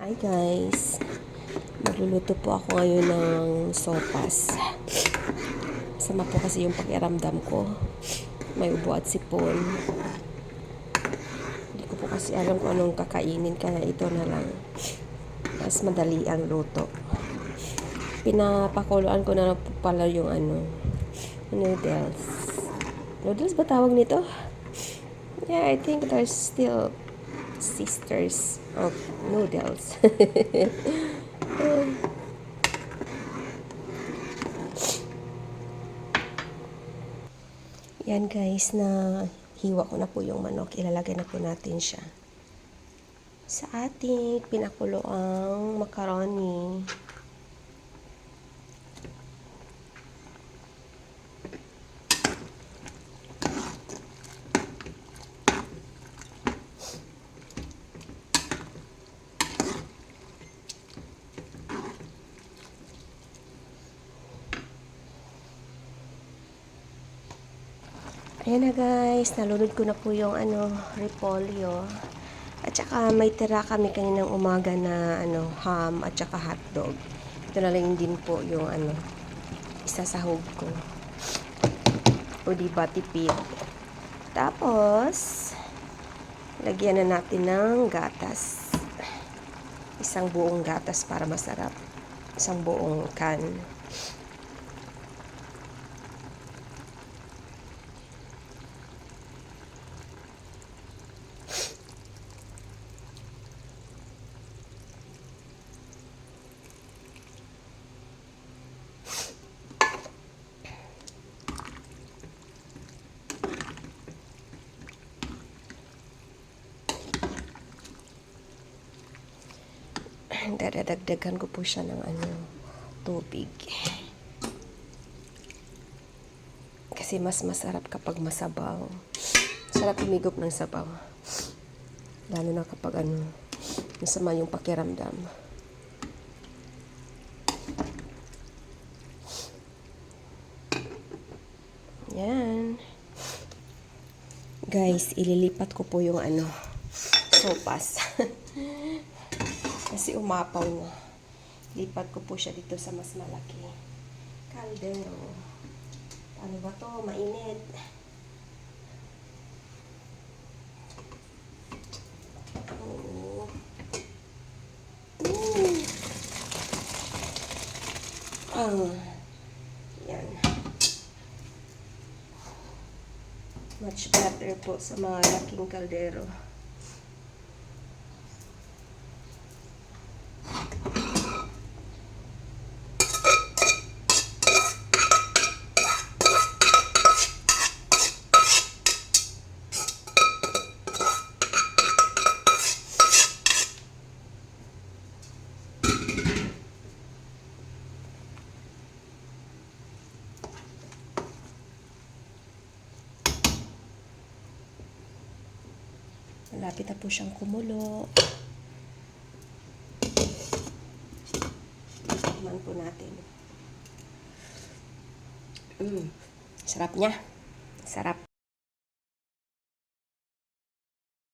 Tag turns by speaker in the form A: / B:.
A: Hi guys, magluluto po ako ngayon ng sopas. Sama po kasi yung pakiramdam ko. May ubo at sipon. Hindi ko po kasi alam kung anong kakainin, kaya ito na lang. Mas madali ang luto. Pinapakuluan ko na lang po pala yung noodles. Noodles ba tawag nito? Yeah, I think there's still sisters of noodles. Yan guys, na hiwa ko na po yung manok. Ilalagay na po natin siya sa ating pinakuloang macaroni. Ayan na guys, nalunod ko na po yung repolyo. At saka may tira kami kaninang umaga na ham at saka hotdog. Ito na lang din po yung isasahog ko. O diba tipid. Tapos lagyan na natin ng gatas. Isang buong gatas para masarap. Isang buong can. Dadagdagan ko po siya ng tubig. Kasi mas masarap kapag masabaw. Sarap humigop ng sabaw. Lalo na kapag masama yung pakiramdam. Yan. Guys, ililipat ko po yung sopas. Kasi umapaw na. Lipat ko po siya dito sa mas malaki kaldero. Ano ba to? Mainit. Oo. Yan. Much better po sa mga laking kaldero. Malapit na po siyang kumulo. Tikman po natin. Sarap niya. Sarap.